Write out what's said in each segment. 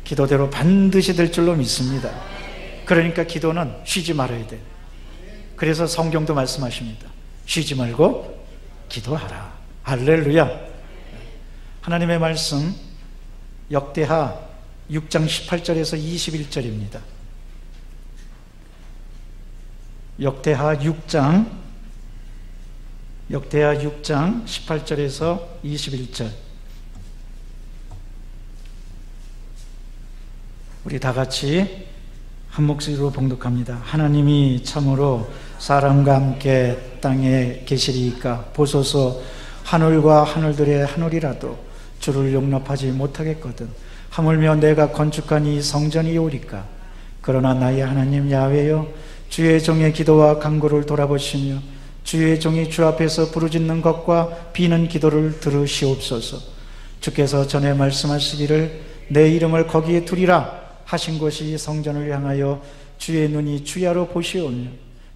기도대로 반드시 될 줄로 믿습니다. 그러니까 기도는 쉬지 말아야 돼. 그래서 성경도 말씀하십니다. 쉬지 말고 기도하라. 할렐루야. 하나님의 말씀 역대하 6장 18절에서 21절입니다. 역대하 6장 18절에서 21절. 우리 다 같이 한 목소리로 봉독합니다. 하나님이 참으로 사람과 함께 땅에 계시리이까 보소서. 하늘과 하늘들의 하늘이라도 주를 용납하지 못하겠거든. 하물며 내가 건축한 이 성전이 오리까. 그러나 나의 하나님 야훼여, 주의 종의 기도와 간구를 돌아보시며 주의 종이 주 앞에서 부르짖는 것과 비는 기도를 들으시옵소서. 주께서 전에 말씀하시기를 내 이름을 거기에 두리라 하신 곳이 성전을 향하여 주의 눈이 주야로 보시오며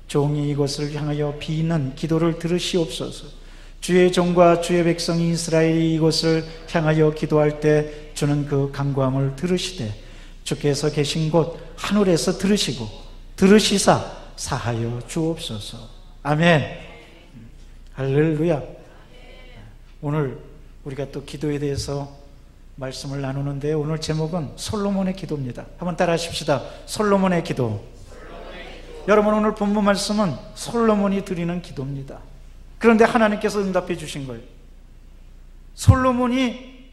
종이 이곳을 향하여 비는 기도를 들으시옵소서. 주의 종과 주의 백성이 이스라엘이 이곳을 향하여 기도할 때 주는 그 간구함을 들으시되 주께서 계신 곳 하늘에서 들으시고 들으시사 사하여 주옵소서. 아멘. 할렐루야. 오늘 우리가 또 기도에 대해서 말씀을 나누는데 오늘 제목은 솔로몬의 기도입니다. 한번 따라 하십시다. 솔로몬의 기도. 여러분, 오늘 본문 말씀은 솔로몬이 드리는 기도입니다. 그런데 하나님께서 응답해 주신 거예요. 솔로몬이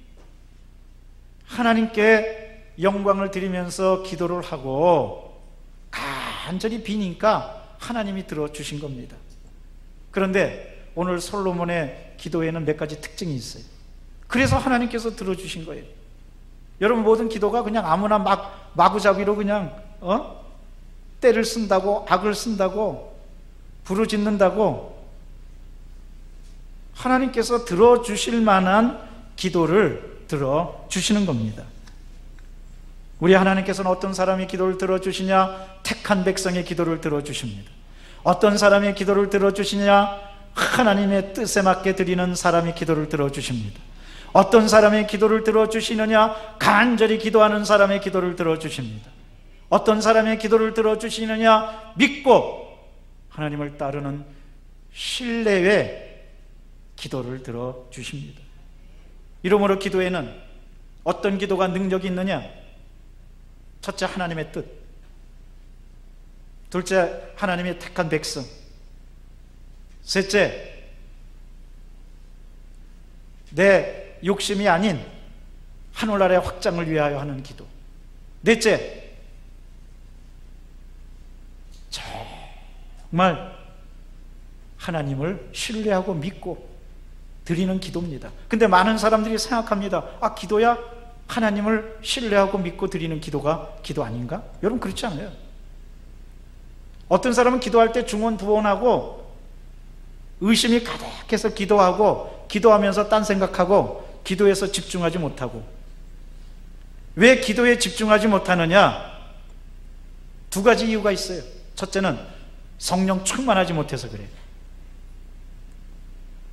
하나님께 영광을 드리면서 기도를 하고 간절히 비니까 하나님이 들어주신 겁니다. 그런데 오늘 솔로몬의 기도에는 몇 가지 특징이 있어요. 그래서 하나님께서 들어주신 거예요. 여러분, 모든 기도가 그냥 아무나 마구잡이로 그냥 때를 쓴다고, 악을 쓴다고, 부르짖는다고, 하나님께서 들어주실 만한 기도를 들어주시는 겁니다. 우리 하나님께서는 어떤 사람의 기도를 들어주시냐? 택한 백성의 기도를 들어주십니다. 어떤 사람의 기도를 들어주시냐? 하나님의 뜻에 맞게 드리는 사람의 기도를 들어주십니다. 어떤 사람의 기도를 들어주시느냐? 간절히 기도하는 사람의 기도를 들어주십니다. 어떤 사람의 기도를 들어주시느냐? 믿고 하나님을 따르는 신뢰의 기도를 들어주십니다. 이러므로 기도에는 어떤 기도가 능력이 있느냐? 첫째, 하나님의 뜻. 둘째, 하나님의 택한 백성. 셋째, 내 욕심이 아닌 하늘나라의 확장을 위하여 하는 기도. 넷째, 정말 하나님을 신뢰하고 믿고 드리는 기도입니다. 근데 많은 사람들이 생각합니다. 기도야? 하나님을 신뢰하고 믿고 드리는 기도가 기도 아닌가? 여러분, 그렇지 않아요. 어떤 사람은 기도할 때 중언부언하고 의심이 가득해서 기도하고, 기도하면서 딴 생각하고, 기도에서 집중하지 못하고. 왜 기도에 집중하지 못하느냐? 두 가지 이유가 있어요. 첫째는 성령 충만하지 못해서 그래요.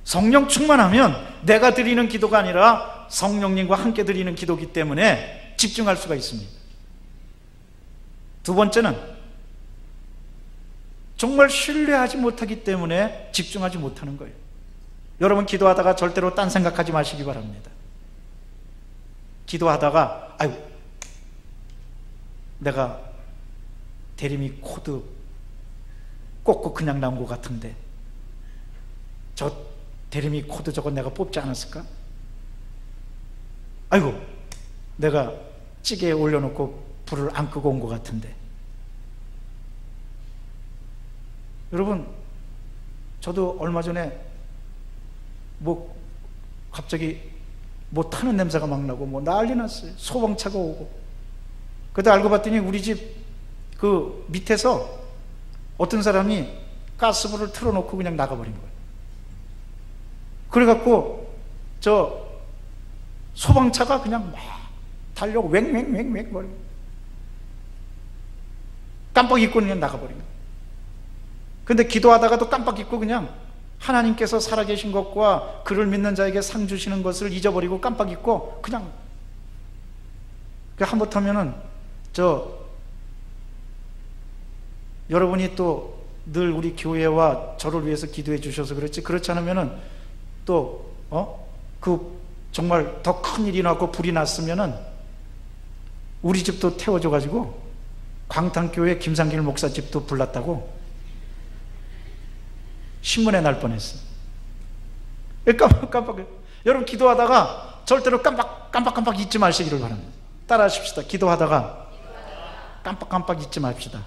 성령 충만하면 내가 드리는 기도가 아니라 성령님과 함께 드리는 기도이기 때문에 집중할 수가 있습니다. 두 번째는 정말 신뢰하지 못하기 때문에 집중하지 못하는 거예요. 여러분, 기도하다가 절대로 딴 생각하지 마시기 바랍니다. 기도하다가 내가 대리미 코드 꽂고 그냥 나온 것 같은데 저 대리미 코드 저거 내가 뽑지 않았을까? 내가 찌개에 올려놓고 불을 안 끄고 온 것 같은데. 여러분, 저도 얼마 전에 갑자기 타는 냄새가 막 나고 난리 났어요. 소방차가 오고. 그때 알고 봤더니 우리 집 그 밑에서 어떤 사람이 가스불을 틀어놓고 그냥 나가버린 거예요. 그래갖고 저 소방차가 그냥 막 달려고 웽웽웽웽 거리고 깜빡 잊고 그냥 나가버린 거예요. 근데 기도하다가도 깜빡 잊고 그냥 하나님께서 살아계신 것과 그를 믿는 자에게 상 주시는 것을 잊어버리고 깜빡 잊고 그냥 하마터면은 여러분이 또 늘 우리 교회와 저를 위해서 기도해 주셔서 그렇지, 그렇지 않으면은 또 정말 더 큰 일이 나고 불이 났으면은 우리 집도 태워줘 가지고 광탄교회 김상길 목사 집도 불났다고 신문에 날 뻔했어. 깜빡. 여러분, 기도하다가 절대로 깜빡 잊지 마시기를 바랍니다. 따라 하십시다. 기도하다가 깜빡 잊지 맙시다.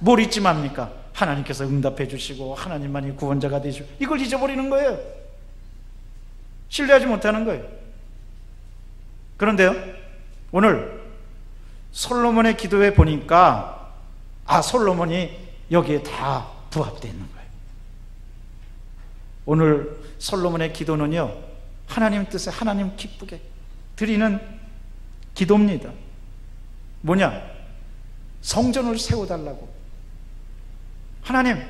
뭘 잊지 맙니까? 하나님께서 응답해 주시고 하나님만이 구원자가 되시고, 이걸 잊어버리는 거예요. 신뢰하지 못하는 거예요. 그런데요, 오늘 솔로몬의 기도에 보니까 솔로몬이 여기에 다 부합되어 있는 거예요. 오늘 솔로몬의 기도는요, 하나님 뜻에 하나님 기쁘게 드리는 기도입니다. 뭐냐? 성전을 세워달라고. 하나님,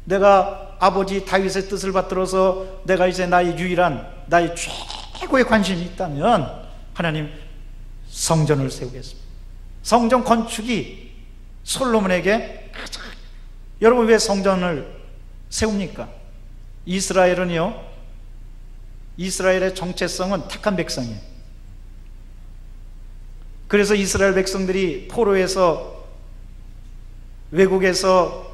내가 아버지 다윗의 뜻을 받들어서 내가 이제 나의 최고의 관심이 있다면 하나님, 성전을 세우겠습니다. 성전 건축이 솔로몬에게 여러분, 왜 성전을 세웁니까? 이스라엘은요, 이스라엘의 정체성은 택한 백성이에요. 그래서 이스라엘 백성들이 포로에서, 외국에서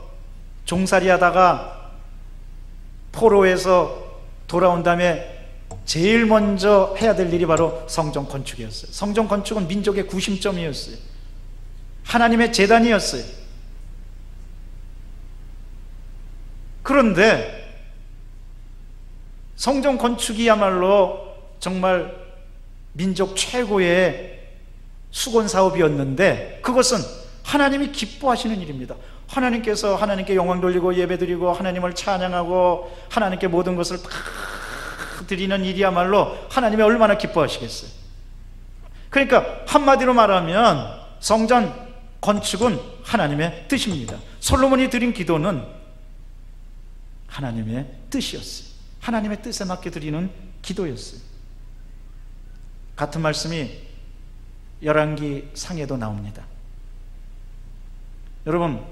종살이 하다가 포로에서 돌아온 다음에 제일 먼저 해야 될 일이 바로 성전 건축이었어요. 성전 건축은 민족의 구심점이었어요. 하나님의 제단이었어요. 그런데 성전 건축이야말로 정말 민족 최고의 수건 사업이었는데, 그것은 하나님이 기뻐하시는 일입니다. 하나님께 영광 돌리고 예배드리고 하나님을 찬양하고 하나님께 모든 것을 다 드리는 일이야말로 하나님이 얼마나 기뻐하시겠어요. 그러니까 한마디로 말하면 성전 건축은 하나님의 뜻입니다. 솔로몬이 드린 기도는 하나님의 뜻이었어요. 하나님의 뜻에 맞게 드리는 기도였어요. 같은 말씀이 열왕기 상에도 나옵니다. 여러분,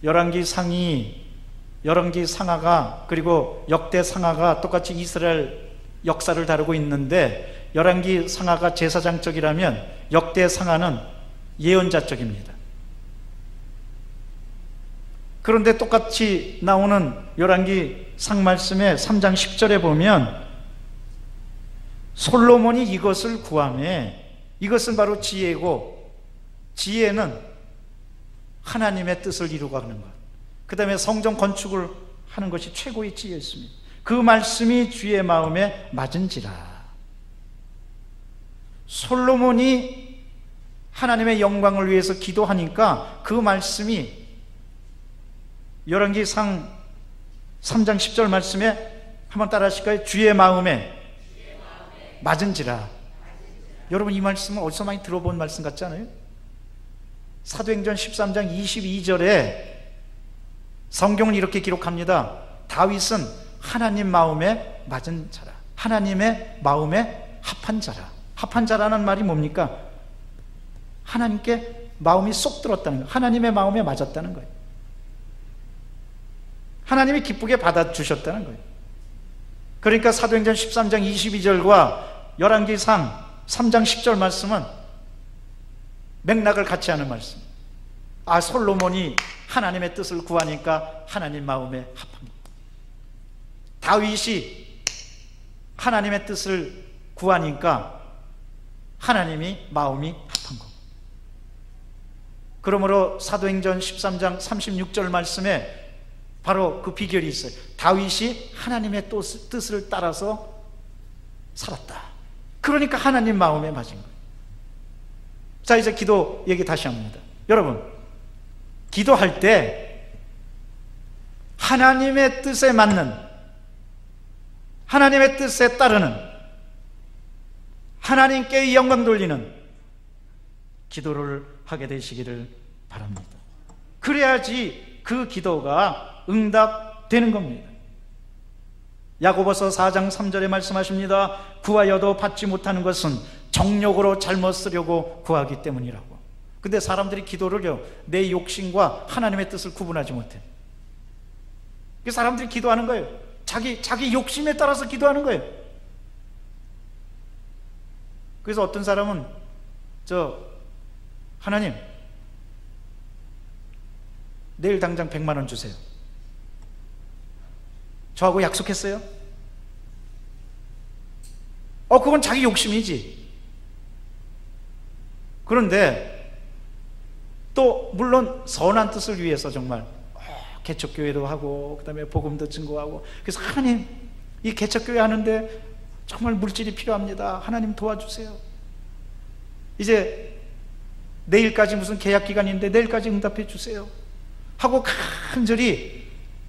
열왕기 상하가 그리고 역대 상하가 똑같이 이스라엘 역사를 다루고 있는데, 열왕기 상하가 제사장적이라면 역대 상하는 예언자적입니다. 그런데 똑같이 나오는 열왕기 상 말씀의 3장 10절에 보면 솔로몬이 이것을 구하매, 이것은 바로 지혜고, 지혜는 하나님의 뜻을 이루고 하는 것, 그 다음에 성전 건축을 하는 것이 최고의 지혜였습니다. 그 말씀이 주의 마음에 맞은지라. 솔로몬이 하나님의 영광을 위해서 기도하니까 그 말씀이 열왕기상 3장 10절 말씀에 한번 따라 하실까요? 주의 마음에 맞은지라. 여러분, 이 말씀은 어디서 많이 들어본 말씀 같지 않아요? 사도행전 13장 22절에 성경은 이렇게 기록합니다. 다윗은 하나님 마음에 맞은 자라, 하나님의 마음에 합한 자라. 합한 자라는 말이 뭡니까? 하나님께 마음이 쏙 들었다는 거예요. 하나님의 마음에 맞았다는 거예요. 하나님이 기쁘게 받아주셨다는 거예요. 그러니까 사도행전 13장 22절과 열왕기상 3장 10절 말씀은 맥락을 같이 하는 말씀. 솔로몬이 하나님의 뜻을 구하니까 하나님 마음에 합합니다. 다윗이 하나님의 뜻을 구하니까 하나님이 마음이 합한 거고, 그러므로 사도행전 13장 36절 말씀에 바로 그 비결이 있어요. 다윗이 하나님의 뜻을 따라서 살았다. 그러니까 하나님 마음에 맞은 거예요. 자, 이제 기도 얘기 다시 합니다. 여러분, 기도할 때 하나님의 뜻에 맞는, 하나님의 뜻에 따르는, 하나님께 영광 돌리는 기도를 하게 되시기를 바랍니다. 그래야지 그 기도가 응답되는 겁니다. 야고보서 4장 3절에 말씀하십니다. 구하여도 받지 못하는 것은 정욕으로 잘못 쓰려고 구하기 때문이라고. 근데 사람들이 기도를요, 내 욕심과 하나님의 뜻을 구분하지 못해. 사람들이 기도하는 거예요. 자기 욕심에 따라서 기도하는 거예요. 그래서 어떤 사람은 하나님, 내일 당장 100만 원 주세요. 저하고 약속했어요? 그건 자기 욕심이지. 그런데 또 물론 선한 뜻을 위해서 정말 개척교회도 하고, 그 다음에 복음도 증거하고, 그래서 하나님, 이 개척교회 하는데 정말 물질이 필요합니다. 하나님 도와주세요. 이제 내일까지 무슨 계약기간인데 내일까지 응답해 주세요 하고 간절히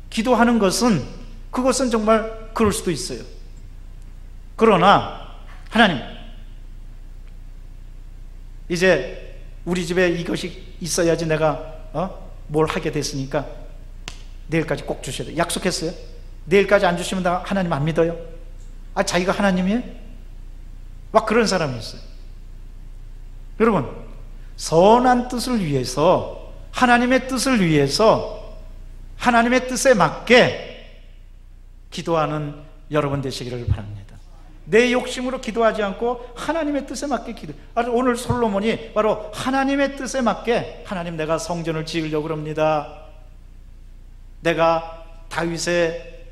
기도하는 것은, 그것은 정말 그럴 수도 있어요. 그러나 하나님, 이제 우리 집에 이것이 있어야지 내가 뭘 하게 됐으니까 내일까지 꼭 주셔야 돼요. 약속했어요? 내일까지 안 주시면 나 하나님 안 믿어요? 자기가 하나님이에요? 막 그런 사람이 있어요. 여러분, 선한 뜻을 위해서, 하나님의 뜻을 위해서, 하나님의 뜻에 맞게 기도하는 여러분 되시기를 바랍니다. 내 욕심으로 기도하지 않고 하나님의 뜻에 맞게 기도. 오늘 솔로몬이 바로 하나님의 뜻에 맞게, 하나님, 내가 성전을 지으려고 합니다. 내가 다윗의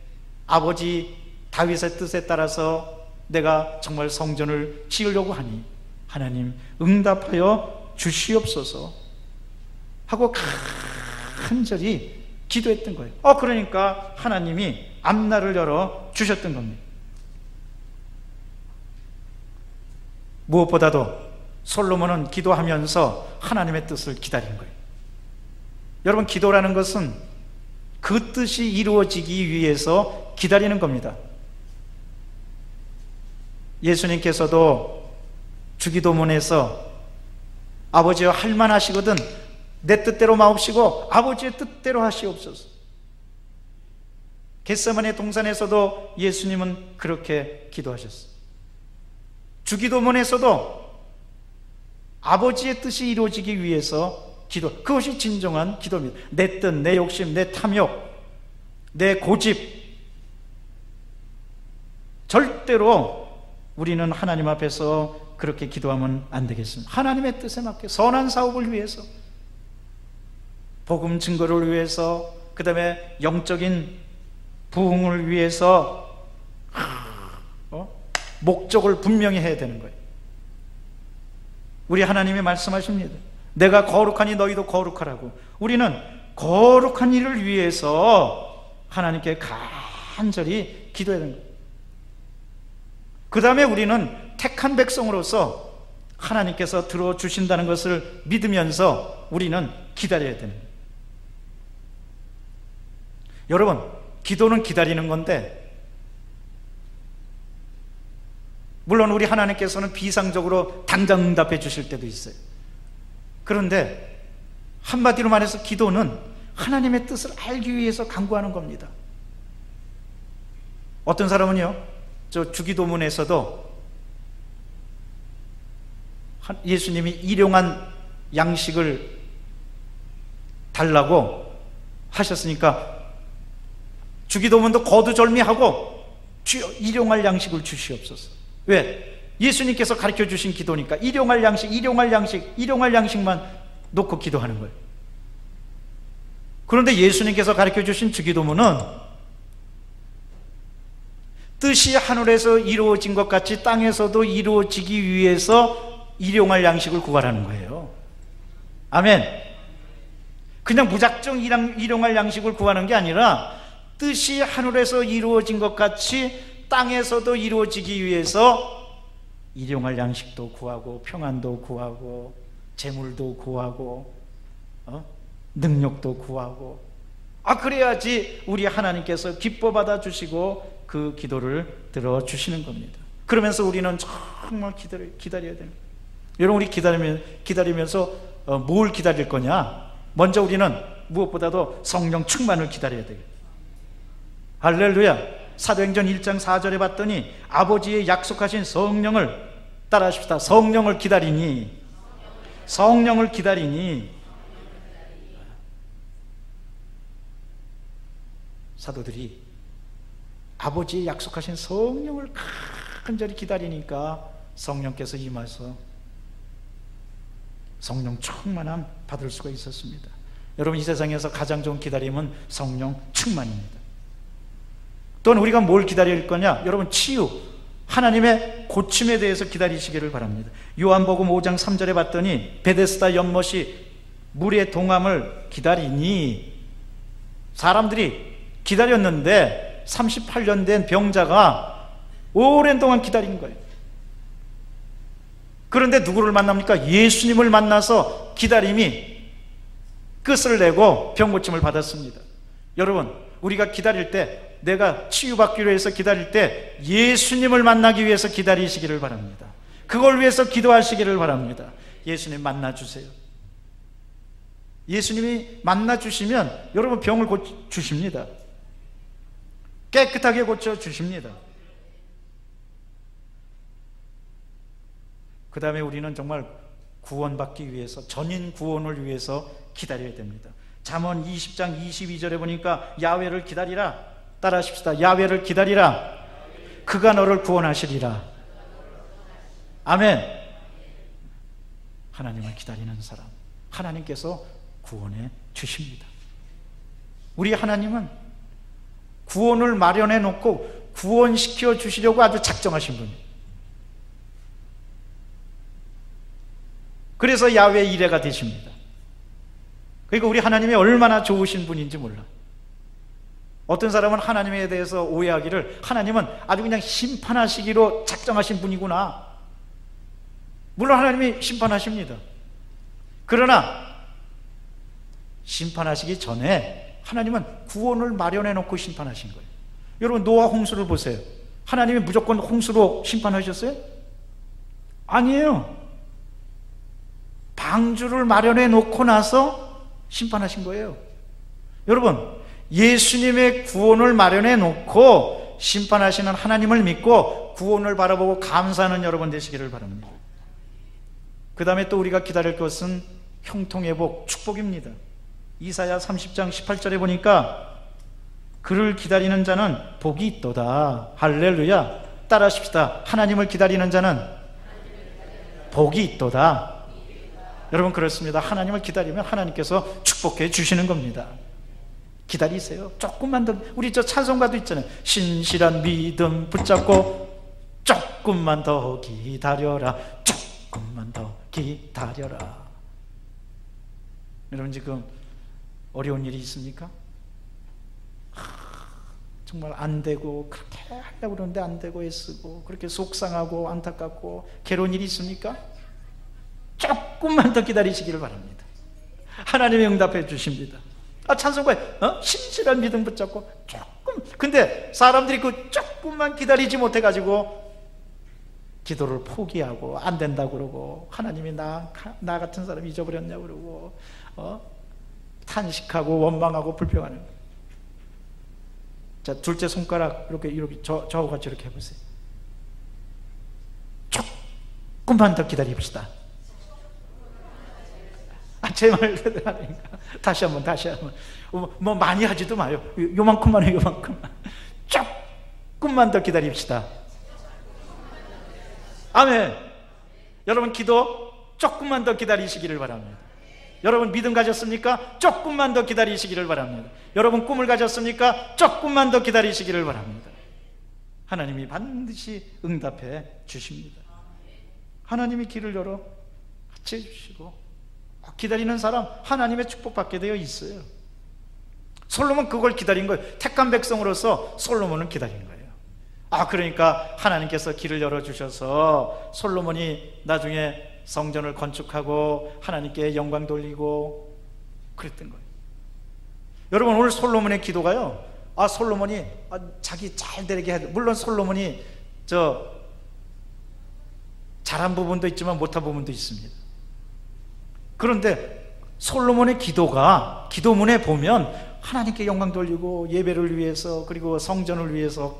아버지 다윗의 뜻에 따라서 내가 정말 성전을 지으려고 하니 하나님 응답하여 주시옵소서 하고 간절히 기도했던 거예요. 그러니까 하나님이 앞날을 열어 주셨던 겁니다. 무엇보다도 솔로몬은 기도하면서 하나님의 뜻을 기다린 거예요. 여러분, 기도라는 것은 그 뜻이 이루어지기 위해서 기다리는 겁니다. 예수님께서도 주기도문에서 아버지여, 할만하시거든 내 뜻대로 마옵시고 아버지의 뜻대로 하시옵소서. 겟세마네 동산에서도 예수님은 그렇게 기도하셨어요. 주기도문에서도 아버지의 뜻이 이루어지기 위해서 기도, 그것이 진정한 기도입니다. 내 뜻, 내 욕심, 내 탐욕, 내 고집, 절대로 우리는 하나님 앞에서 그렇게 기도하면 안 되겠습니다. 하나님의 뜻에 맞게 선한 사업을 위해서, 복음 증거를 위해서, 그 다음에 영적인 부흥을 위해서 목적을 분명히 해야 되는 거예요. 우리 하나님이 말씀하십니다. 내가 거룩하니 너희도 거룩하라고. 우리는 거룩한 일을 위해서 하나님께 간절히 기도해야 되는 거예요. 그 다음에 우리는 택한 백성으로서 하나님께서 들어주신다는 것을 믿으면서 우리는 기다려야 되는 거예요. 여러분, 기도는 기다리는 건데, 물론 우리 하나님께서는 비상적으로 당장 응답해 주실 때도 있어요. 그런데 한마디로 말해서 기도는 하나님의 뜻을 알기 위해서 간구하는 겁니다. 어떤 사람은요, 저 주기도문에서도 예수님이 일용한 양식을 달라고 하셨으니까 주기도문도 거두절미하고 주여 일용할 양식을 주시옵소서. 왜? 예수님께서 가르쳐 주신 기도니까 일용할 양식, 일용할 양식, 일용할 양식만 놓고 기도하는 거예요. 그런데 예수님께서 가르쳐 주신 주기도문은 뜻이 하늘에서 이루어진 것 같이 땅에서도 이루어지기 위해서 일용할 양식을 구하라는 거예요. 아멘. 그냥 무작정 일용할 양식을 구하는 게 아니라 뜻이 하늘에서 이루어진 것 같이 땅에서도 이루어지기 위해서 일용할 양식도 구하고 평안도 구하고 재물도 구하고 능력도 구하고, 그래야지 우리 하나님께서 기뻐 받아주시고 그 기도를 들어주시는 겁니다. 그러면서 우리는 정말 기다려야 됩니다. 여러분, 우리 기다리면서 뭘 기다릴 거냐? 먼저 우리는 무엇보다도 성령 충만을 기다려야 돼요. 할렐루야. 사도행전 1장 4절에 봤더니 아버지의 약속하신 성령을 따라하십시다. 성령을 기다리니, 성령을 기다리니. 사도들이 아버지의 약속하신 성령을 간절히 기다리니까 성령께서 임하서 성령 충만함 받을 수가 있었습니다. 여러분, 이 세상에서 가장 좋은 기다림은 성령 충만입니다. 또는 우리가 뭘 기다릴 거냐? 여러분, 치유, 하나님의 고침에 대해서 기다리시기를 바랍니다. 요한복음 5장 3절에 봤더니 베데스다 연못이 물의 동함을 기다리니, 사람들이 기다렸는데 38년 된 병자가 오랜 동안 기다린 거예요. 그런데 누구를 만납니까? 예수님을 만나서 기다림이 끝을 내고 병고침을 받았습니다. 여러분, 우리가 기다릴 때, 내가 치유받기로 해서 기다릴 때 예수님을 만나기 위해서 기다리시기를 바랍니다. 그걸 위해서 기도하시기를 바랍니다. 예수님 만나주세요. 예수님이 만나주시면 여러분 병을 고쳐주십니다. 깨끗하게 고쳐주십니다. 그 다음에 우리는 정말 구원받기 위해서, 전인 구원을 위해서 기다려야 됩니다. 잠언 20장 22절에 보니까 야훼를 기다리라. 따라하십시다. 야훼를 기다리라. 그가 너를 구원하시리라. 아멘. 하나님을 기다리는 사람, 하나님께서 구원해 주십니다. 우리 하나님은 구원을 마련해 놓고 구원시켜 주시려고 아주 작정하신 분이에요. 그래서 야훼 이레가 되십니다. 그러니까 우리 하나님이 얼마나 좋으신 분인지 몰라. 어떤 사람은 하나님에 대해서 오해하기를, 하나님은 아주 그냥 심판하시기로 작정하신 분이구나. 물론 하나님이 심판하십니다. 그러나 심판하시기 전에 하나님은 구원을 마련해 놓고 심판하신 거예요. 여러분, 노아 홍수를 보세요. 하나님이 무조건 홍수로 심판하셨어요? 아니에요. 방주를 마련해 놓고 나서 심판하신 거예요. 여러분, 예수님의 구원을 마련해 놓고 심판하시는 하나님을 믿고 구원을 바라보고 감사하는 여러분 되시기를 바랍니다. 그 다음에 또 우리가 기다릴 것은 형통의 복, 축복입니다. 이사야 30장 18절에 보니까 그를 기다리는 자는 복이 있도다. 할렐루야. 따라하십시다. 하나님을 기다리는 자는 복이 있도다. 여러분, 그렇습니다. 하나님을 기다리면 하나님께서 축복해 주시는 겁니다. 기다리세요. 조금만 더. 우리 저 찬송가도 있잖아요. 신실한 믿음 붙잡고 조금만 더 기다려라. 조금만 더 기다려라. 여러분, 지금 어려운 일이 있습니까? 정말 안 되고, 그렇게 하려고 그러는데 안 되고 애쓰고, 그렇게 속상하고 안타깝고 괴로운 일이 있습니까? 조금만 더 기다리시기를 바랍니다. 하나님이 응답해 주십니다. 찬송가에 신실한 믿음 붙잡고 조금. 근데 사람들이 그 조금만 기다리지 못해가지고 기도를 포기하고 안 된다고 그러고, 하나님이 나 같은 사람 잊어버렸냐고 그러고 탄식하고 원망하고 불평하는 거예요. 자, 둘째 손가락 이렇게 저하고 같이 이렇게 해보세요. 조금만 더 기다립시다. 제 말 하니까 다시 한번 뭐 많이 하지도 마요. 요만큼만 해요. 요만큼만. 조금만 더 기다립시다. 아멘. 여러분, 기도 조금만 더 기다리시기를 바랍니다. 여러분, 믿음 가졌습니까? 조금만 더 기다리시기를 바랍니다. 여러분, 꿈을 가졌습니까? 조금만 더 기다리시기를 바랍니다. 하나님이 반드시 응답해 주십니다. 하나님이 길을 열어 같이 해주시고, 기다리는 사람 하나님의 축복받게 되어 있어요. 솔로몬 그걸 기다린 거예요. 택한 백성으로서 솔로몬은 기다린 거예요. 그러니까 하나님께서 길을 열어주셔서 솔로몬이 나중에 성전을 건축하고 하나님께 영광 돌리고 그랬던 거예요. 여러분, 오늘 솔로몬의 기도가요, 솔로몬이 자기 잘 되게 해야 돼. 물론 솔로몬이 잘한 부분도 있지만 못한 부분도 있습니다. 그런데 솔로몬의 기도가, 기도문에 보면 하나님께 영광 돌리고 예배를 위해서, 그리고 성전을 위해서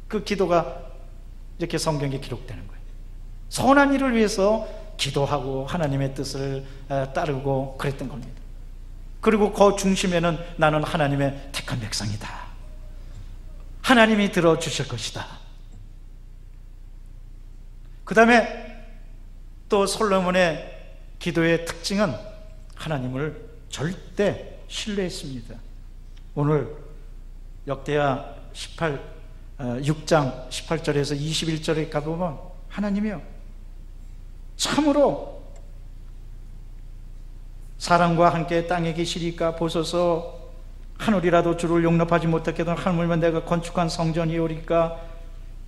그 기도가 이렇게 성경에 기록되는 거예요. 선한 일을 위해서 기도하고 하나님의 뜻을 따르고 그랬던 겁니다. 그리고 그 중심에는 나는 하나님의 택한 백성이다, 하나님이 들어주실 것이다. 그 다음에 또 솔로몬의 기도의 특징은 하나님을 절대 신뢰했습니다. 오늘 역대하 6장 18절에서 21절에 가보면 하나님이요, 참으로 사람과 함께 땅에 계시리까 보소서, 하늘이라도 주를 용납하지 못하게든 하물며 내가 건축한 성전이오리까.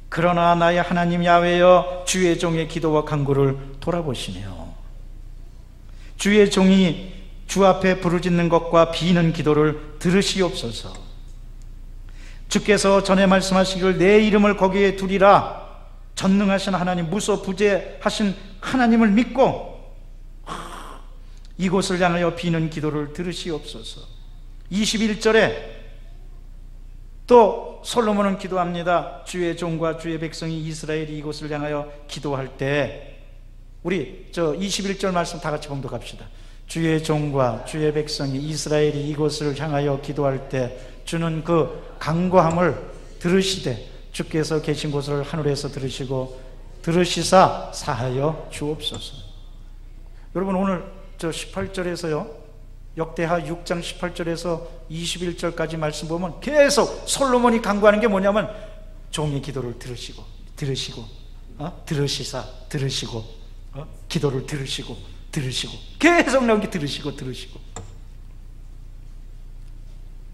그러나 나의 하나님 야훼여, 주의 종의 기도와 간구를 돌아보시며 주의 종이 주 앞에 부르짖는 것과 비는 기도를 들으시옵소서. 주께서 전에 말씀하시기를 내 이름을 거기에 두리라. 전능하신 하나님, 무소부재하신 하나님을 믿고 이곳을 향하여 비는 기도를 들으시옵소서. 21절에 또 솔로몬은 기도합니다. 주의 종과 주의 백성이 이스라엘이 이곳을 향하여 기도할 때, 우리 21절 말씀 다 같이 봉독합시다. 주의 종과 주의 백성이 이스라엘이 이곳을 향하여 기도할 때 주는 그 간구함을 들으시되 주께서 계신 곳을 하늘에서 들으시고 들으시사 사하여 주옵소서. 여러분, 오늘 18절에서요, 역대하 6장 18절에서 21절까지 말씀 보면 계속 솔로몬이 간구하는 게 뭐냐면 종의 기도를 들으시고 들으시사 들으시고 기도를 들으시고 계속 나오는 게 들으시고.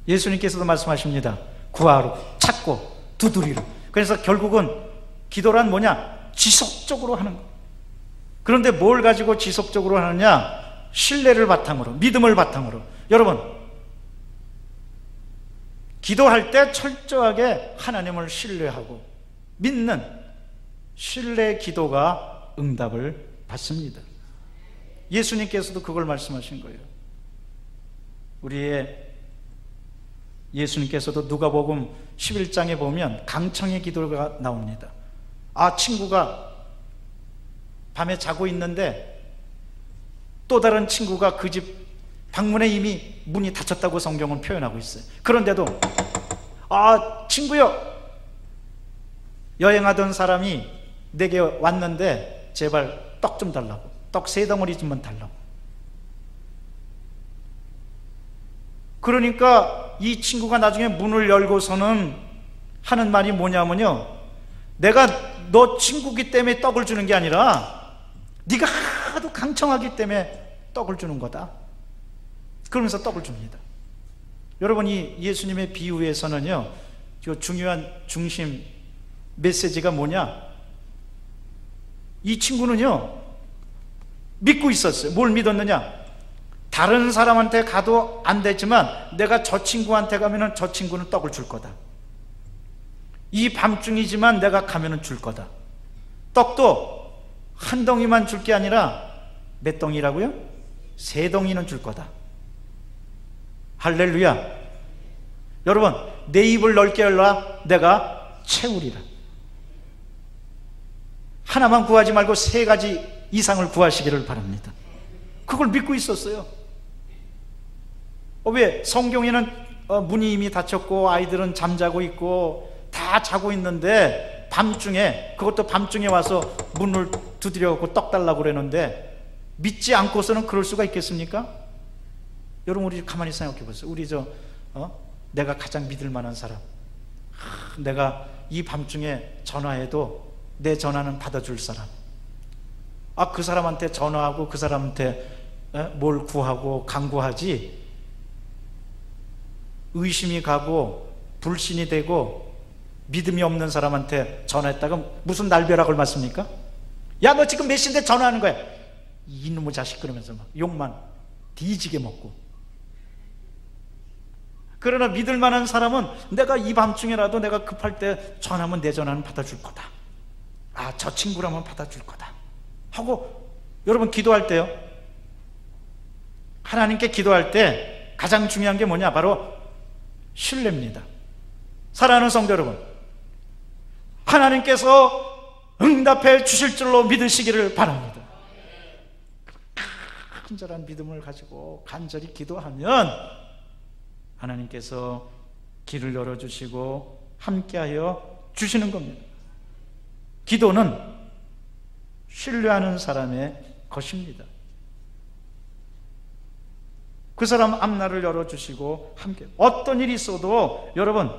예수님께서도 말씀하십니다. 구하러, 찾고, 두드리러. 그래서 결국은 기도란 뭐냐? 지속적으로 하는 거. 그런데 뭘 가지고 지속적으로 하느냐? 신뢰를 바탕으로, 믿음을 바탕으로. 여러분, 기도할 때 철저하게 하나님을 신뢰하고 믿는 신뢰 기도가 응답을 받습니다. 예수님께서도 그걸 말씀하신 거예요. 예수님께서도 누가복음 11장에 보면 강청의 기도가 나옵니다. 친구가 밤에 자고 있는데 또 다른 친구가 그 집 방문에 이미 문이 닫혔다고 성경은 표현하고 있어요. 그런데도 친구요, 여행하던 사람이 내게 왔는데 제발 떡 좀 달라고, 떡 3덩어리 좀만 달라고. 그러니까 이 친구가 나중에 문을 열고서는 하는 말이 뭐냐면요, 내가 너 친구기 때문에 떡을 주는 게 아니라 네가 하도 강청하기 때문에 떡을 주는 거다. 그러면서 떡을 줍니다. 여러분, 이 예수님의 비유에서는요, 중요한 중심 메시지가 뭐냐? 이 친구는요, 믿고 있었어요. 뭘 믿었느냐? 다른 사람한테 가도 안 되지만 내가 저 친구한테 가면은 저 친구는 떡을 줄 거다. 이 밤중이지만 내가 가면은 줄 거다. 떡도 한 덩이만 줄 게 아니라 몇 덩이라고요? 3덩이는 줄 거다. 할렐루야. 여러분, 내 입을 넓게 열라 내가 채우리라. 하나만 구하지 말고 3가지 이상을 구하시기를 바랍니다. 그걸 믿고 있었어요. 왜? 성경에는 문이 이미 닫혔고 아이들은 잠자고 있고 다 자고 있는데 밤중에, 그것도 밤중에 와서 문을 두드려갖고 떡 달라고 그러는데 믿지 않고서는 그럴 수가 있겠습니까? 여러분, 우리 가만히 생각해 보세요. 우리 내가 가장 믿을 만한 사람, 내가 이 밤중에 전화해도 내 전화는 받아줄 사람, 그 사람한테 전화하고 그 사람한테 뭘 구하고 간구하지, 의심이 가고 불신이 되고 믿음이 없는 사람한테 전화했다가 무슨 날벼락을 맞습니까? 야, 너 지금 몇 시인데 전화하는 거야? 이놈의 자식, 그러면서 막 욕만 뒤지게 먹고. 그러나 믿을 만한 사람은 내가 이 밤중에라도 내가 급할 때 전화하면 내 전화는 받아줄 거다. 저 친구라면 받아줄 거다 하고. 여러분, 기도할 때요, 하나님께 기도할 때 가장 중요한 게 뭐냐? 바로 신뢰입니다. 사랑하는 성도 여러분, 하나님께서 응답해 주실 줄로 믿으시기를 바랍니다. 간절한 믿음을 가지고 간절히 기도하면 하나님께서 길을 열어주시고 함께하여 주시는 겁니다. 기도는 신뢰하는 사람의 것입니다. 그 사람 앞날을 열어주시고 함께, 어떤 일이 있어도 여러분,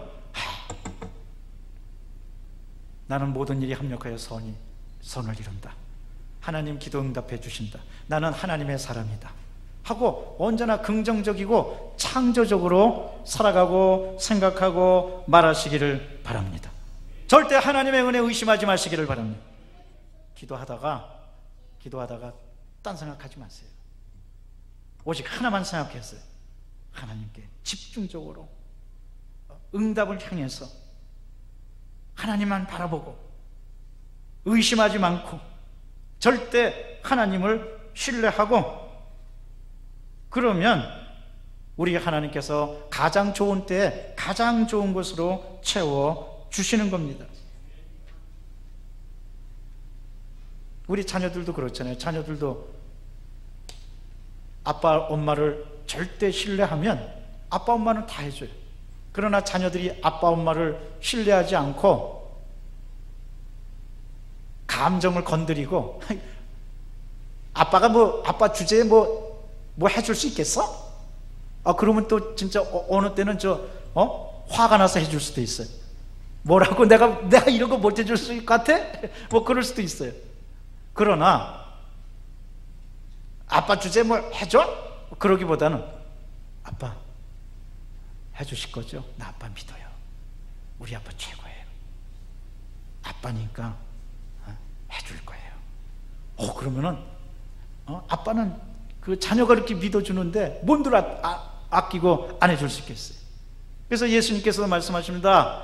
나는 모든 일이 합력하여 선을 이룬다, 하나님 기도 응답해 주신다, 나는 하나님의 사람이다 하고 언제나 긍정적이고 창조적으로 살아가고 생각하고 말하시기를 바랍니다. 절대 하나님의 은혜 의심하지 마시기를 바랍니다. 기도하다가 딴 생각하지 마세요. 오직 하나만 생각했어요. 하나님께 집중적으로 응답을 향해서 하나님만 바라보고 의심하지 않고 절대 하나님을 신뢰하고, 그러면 우리 하나님께서 가장 좋은 때에 가장 좋은 것으로 채워주시는 겁니다. 우리 자녀들도 그렇잖아요. 자녀들도 아빠 엄마를 절대 신뢰하면 아빠 엄마는 다 해줘요. 그러나 자녀들이 아빠 엄마를 신뢰하지 않고 감정을 건드리고 아빠가 아빠 주제에 뭐 해줄 수 있겠어? 그러면 또 진짜 어느 때는 화가 나서 해줄 수도 있어요. 뭐라고 내가 이런 거 못 해줄 수 있을 것 같아? 그럴 수도 있어요. 그러나 아빠 주제에 뭘 해줘? 그러기보다는 아빠 해주실 거죠? 나 아빠 믿어요. 우리 아빠 최고예요. 아빠니까 해줄 거예요. 그러면은 아빠는 그 자녀가 이렇게 믿어주는데 뭔들 아끼고 안 해줄 수 있겠어요. 그래서 예수님께서도 말씀하십니다.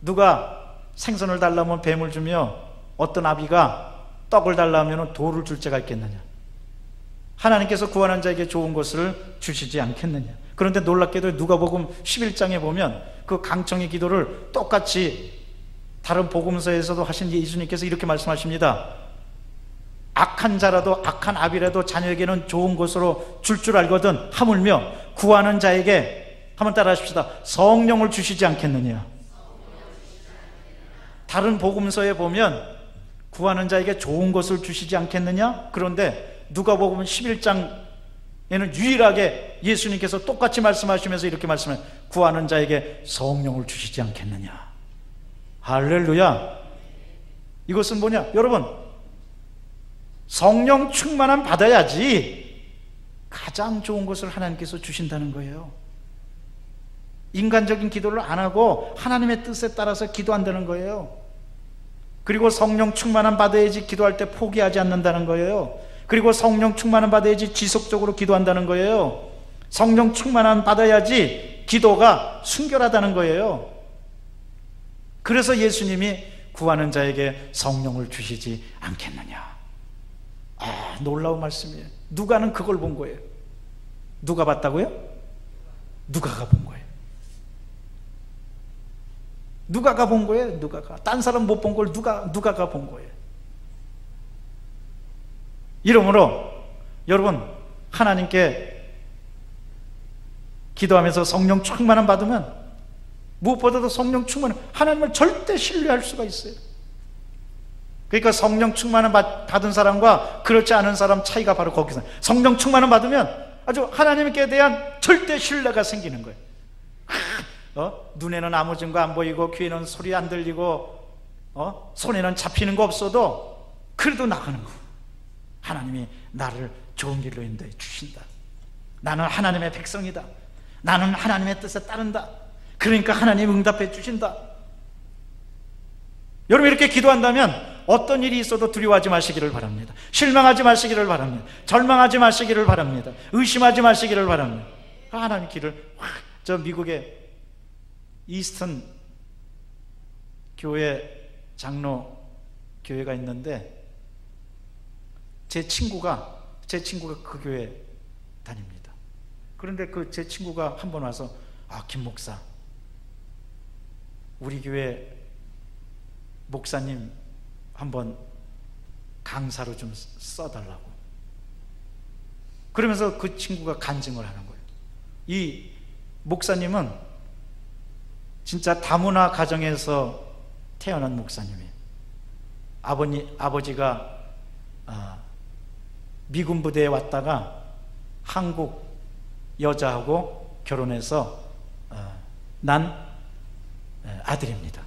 누가 생선을 달라면 뱀을 주며 어떤 아비가 떡을 달라면 돌을 줄 자가 있겠느냐. 하나님께서 구하는 자에게 좋은 것을 주시지 않겠느냐. 그런데 놀랍게도 누가복음 11장에 보면 그 강청의 기도를 똑같이 다른 복음서에서도 하신 예수님께서 이렇게 말씀하십니다. 악한 자라도 악한 아비라도 자녀에게는 좋은 것으로 줄 알거든 하물며 구하는 자에게, 한번 따라 하십시다, 성령을 주시지 않겠느냐. 다른 복음서에 보면 구하는 자에게 좋은 것을 주시지 않겠느냐. 그런데 누가복음 11장에는 유일하게 예수님께서 똑같이 말씀하시면서 이렇게 말씀해요. 구하는 자에게 성령을 주시지 않겠느냐. 할렐루야. 이것은 뭐냐? 여러분, 성령 충만함 받아야지 가장 좋은 것을 하나님께서 주신다는 거예요. 인간적인 기도를 안 하고 하나님의 뜻에 따라서 기도한다는 거예요. 그리고 성령 충만함 받아야지 기도할 때 포기하지 않는다는 거예요. 그리고 성령 충만함 받아야지 지속적으로 기도한다는 거예요. 성령 충만함 받아야지 기도가 순결하다는 거예요. 그래서 예수님이 구하는 자에게 성령을 주시지 않겠느냐. 놀라운 말씀이에요. 누가는 그걸 본 거예요. 누가 봤다고요? 누가가 본 거예요. 누가가 본 거예요. 누가가. 딴 사람 못 본 걸 누가가 본 거예요. 이러므로 여러분, 하나님께 기도하면서 성령 충만함 받으면 무엇보다도 성령 충만함, 하나님을 절대 신뢰할 수가 있어요. 그러니까 성령 충만함 받은 사람과 그렇지 않은 사람 차이가 바로 거기서, 성령 충만함 받으면 아주 하나님께 대한 절대 신뢰가 생기는 거예요. 눈에는 아무 증거 안 보이고 귀에는 소리 안 들리고 손에는 잡히는 거 없어도 그래도 나가는 거. 하나님이 나를 좋은 길로 인도해 주신다. 나는 하나님의 백성이다. 나는 하나님의 뜻에 따른다. 그러니까 하나님 응답해 주신다. 여러분, 이렇게 기도한다면 어떤 일이 있어도 두려워하지 마시기를 바랍니다. 실망하지 마시기를 바랍니다. 절망하지 마시기를 바랍니다. 의심하지 마시기를 바랍니다. 하나님 길을 저 미국의 이스턴 교회 장로 교회가 있는데 제 친구가 그 교회 다닙니다. 그런데 제 친구가 한 번 와서 김 목사, 우리 교회 목사님 한번 강사로 좀 써달라고. 그러면서 그 친구가 간증을 하는 거예요. 이 목사님은 진짜 다문화 가정에서 태어난 목사님이에요. 아버지가 미군 부대에 왔다가 한국 여자하고 결혼해서 난 아들입니다.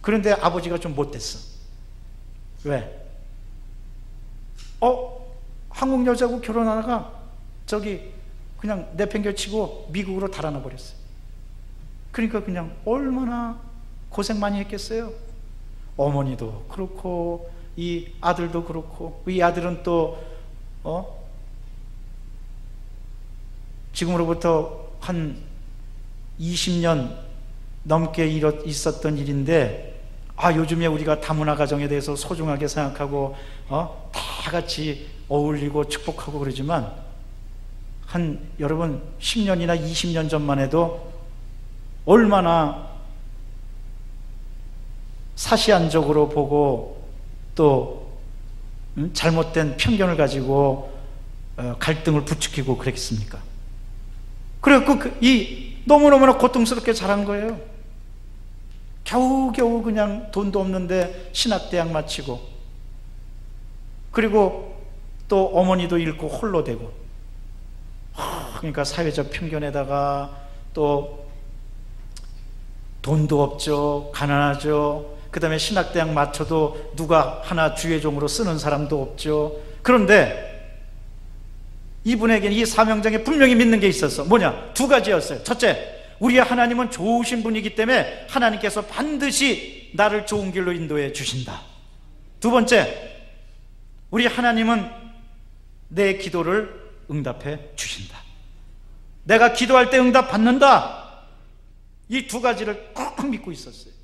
그런데 아버지가 좀 못됐어. 왜? 한국 여자하고 결혼하다가 저기 그냥 내팽개치고 미국으로 달아나 버렸어요. 그러니까 그냥 얼마나 고생 많이 했겠어요. 어머니도 그렇고 이 아들도 그렇고, 이 아들은 또 지금으로부터 한 20년 넘게 있었던 일인데, 요즘에 우리가 다문화 가정에 대해서 소중하게 생각하고 다 같이 어울리고 축복하고 그러지만, 여러분 10년이나 20년 전만 해도 얼마나 사시한적으로 보고 또 잘못된 편견을 가지고 갈등을 부추기고 그랬겠습니까? 그래갖고 너무너무나 고통스럽게 자란 거예요. 겨우겨우 그냥 돈도 없는데 신학대학 마치고, 그리고 또 어머니도 잃고 홀로 되고, 그러니까 사회적 편견에다가 또 돈도 없죠, 가난하죠, 그 다음에 신학대학 마쳐도 누가 하나 주의 종으로 쓰는 사람도 없죠. 그런데 이분에게는 이 사명장에 분명히 믿는 게 있었어. 뭐냐? 두 가지였어요. 첫째, 우리의 하나님은 좋으신 분이기 때문에 하나님께서 반드시 나를 좋은 길로 인도해 주신다. 두 번째, 우리 하나님은 내 기도를 응답해 주신다. 내가 기도할 때 응답 받는다. 이 두 가지를 꼭 믿고 있었어요.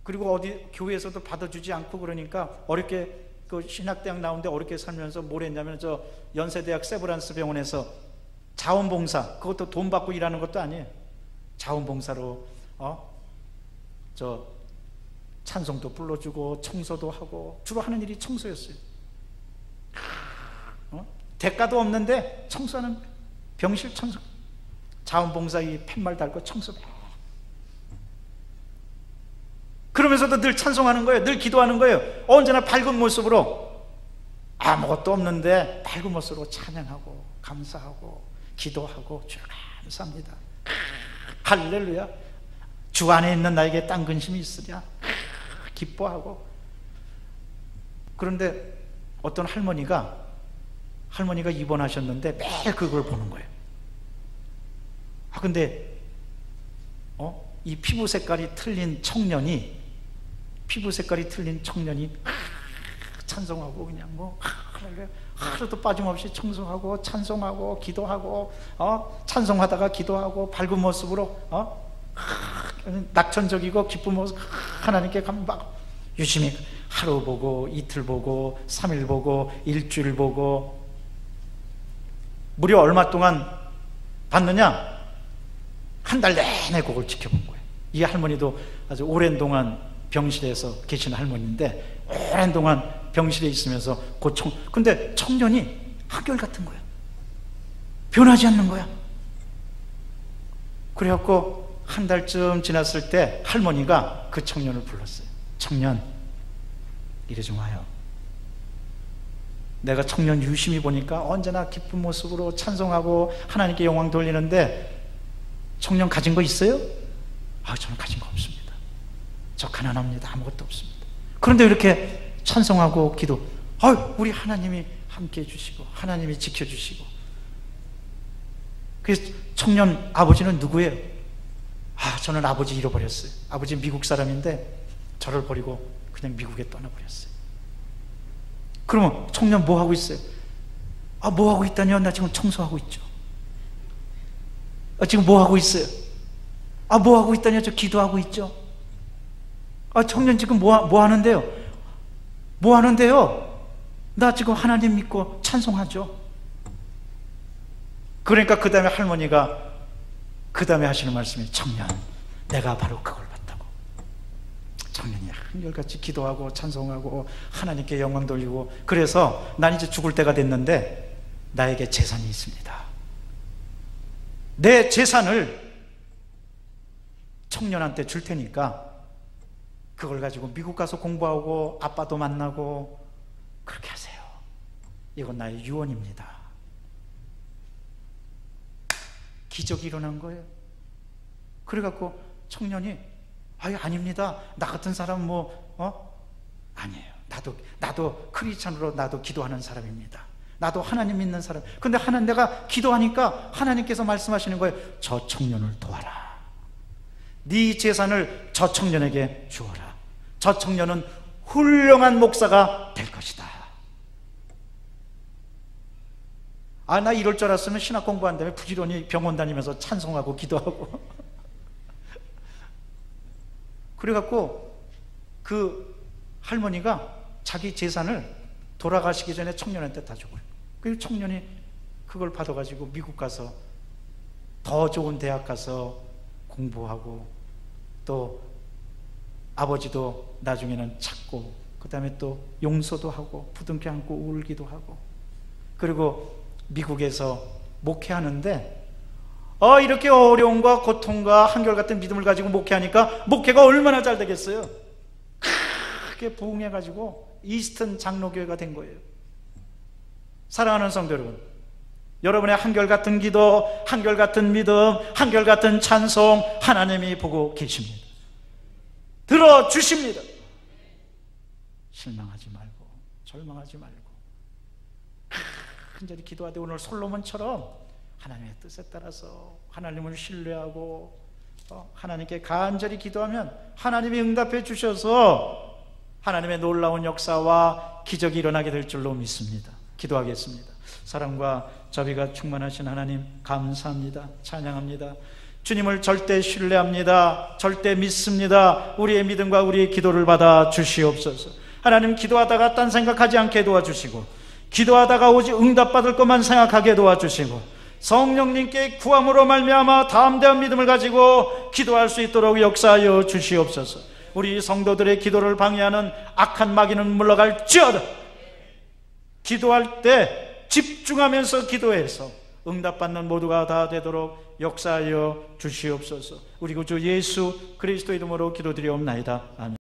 그리고 어디 교회에서도 받아주지 않고 그러니까 어렵게, 그 신학대학 나오는데 어렵게 살면서 뭘 했냐면, 저 연세대학 세브란스 병원에서 자원봉사, 그것도 돈 받고 일하는 것도 아니에요. 자원봉사로 저 찬송도 불러주고 청소도 하고, 주로 하는 일이 청소였어요. 대가도 없는데 청소하는 거예요. 병실 청소, 자원봉사 이 팻말 달고 청소. 그러면서도 늘 찬송하는 거예요. 늘 기도하는 거예요. 언제나 밝은 모습으로, 아무것도 없는데 밝은 모습으로 찬양하고 감사하고 기도하고, 주를 감사합니다, 할렐루야, 주 안에 있는 나에게 딴 근심이 있으랴, 기뻐하고. 그런데 어떤 할머니가 입원하셨는데 매일 그걸 보는 거예요. 근데 이 피부 색깔이 틀린 청년이 찬송하고 그냥 하루도 빠짐없이 청송하고 찬송하고 기도하고, 찬송하다가 기도하고 밝은 모습으로 낙천적이고 기쁜 모습, 하나님께 막 유심히 하루 보고 이틀 보고 3일 보고 일주일 보고. 무려 얼마 동안 봤느냐? 한 달 내내 그걸 지켜본 거예요. 이 할머니도 아주 오랜 동안 병실에서 계신 할머니인데, 오랜 동안 병실에 있으면서 근데 청년이 한결같은 거야. 변하지 않는 거야. 그래갖고 한 달쯤 지났을 때 할머니가 그 청년을 불렀어요. 청년, 이리 좀 와요. 내가 청년 유심히 보니까 언제나 기쁜 모습으로 찬송하고 하나님께 영광 돌리는데, 청년 가진 거 있어요? 저는 가진 거 없습니다. 저 가난합니다. 아무것도 없습니다. 그런데 이렇게 찬송하고 기도, 우리 하나님이 함께 해주시고 하나님이 지켜주시고. 그래서 청년 아버지는 누구예요? 저는 아버지 잃어버렸어요. 아버지 미국 사람인데 저를 버리고 그냥 미국에 떠나버렸어요. 그러면 청년 뭐 하고 있어요? 뭐 하고 있다니요? 나 지금 청소하고 있죠. 지금 뭐 하고 있어요? 뭐 하고 있다니요? 저 기도하고 있죠. 청년 지금 뭐 하는데요? 뭐 하는데요? 나 지금 하나님 믿고 찬송하죠. 그러니까 그 다음에 할머니가 그 다음에 하시는 말씀이, 청년, 내가 바로 그걸 봤다고. 청년이 한결같이 기도하고 찬송하고 하나님께 영광 돌리고, 그래서 난 이제 죽을 때가 됐는데 나에게 재산이 있습니다. 내 재산을 청년한테 줄 테니까 그걸 가지고 미국 가서 공부하고 아빠도 만나고 그렇게 하세요. 이건 나의 유언입니다. 기적이 일어난 거예요. 그래갖고 청년이 아닙니다. 나 같은 사람 아니에요. 나도 크리스찬으로 나도 기도하는 사람입니다. 나도 하나님 믿는 사람. 근데 내가 기도하니까 하나님께서 말씀하시는 거예요. 저 청년을 도와라. 네 재산을 저 청년에게 주어라. 저 청년은 훌륭한 목사가 될 것이다. 나 이럴 줄 알았으면 신학 공부한 다음에 부지런히 병원 다니면서 찬송하고 기도하고 그래갖고 그 할머니가 자기 재산을 돌아가시기 전에 청년한테 다 주고, 그 청년이 그걸 받아가지고 미국 가서 더 좋은 대학 가서 공부하고, 또 아버지도 나중에는 찾고, 그 다음에 또 용서도 하고 부둥켜 안고 울기도 하고, 그리고 미국에서 목회하는데 이렇게 어려움과 고통과 한결같은 믿음을 가지고 목회하니까 목회가 얼마나 잘 되겠어요. 크게 부흥해가지고 이스턴 장로교회가 된 거예요. 사랑하는 성도 여러분, 여러분의 한결같은 기도, 한결같은 믿음, 한결같은 찬송 하나님이 보고 계십니다. 들어주십니다. 실망하지 말고 절망하지 말고 간절히 기도하되 오늘 솔로몬처럼 하나님의 뜻에 따라서 하나님을 신뢰하고 하나님께 간절히 기도하면 하나님이 응답해 주셔서 하나님의 놀라운 역사와 기적이 일어나게 될 줄로 믿습니다. 기도하겠습니다. 사랑과 자비가 충만하신 하나님 감사합니다. 찬양합니다. 주님을 절대 신뢰합니다. 절대 믿습니다. 우리의 믿음과 우리의 기도를 받아 주시옵소서. 하나님, 기도하다가 딴 생각하지 않게 도와주시고, 기도하다가 오직 응답받을 것만 생각하게 도와주시고, 성령님께 구함으로 말미암아 담대한 믿음을 가지고 기도할 수 있도록 역사하여 주시옵소서. 우리 성도들의 기도를 방해하는 악한 마귀는 물러갈지어다. 기도할 때 집중하면서 기도해서 응답받는 모두가 다 되도록 역사하여 주시옵소서. 우리 구주 예수 그리스도 이름으로 기도드리옵나이다. 아멘.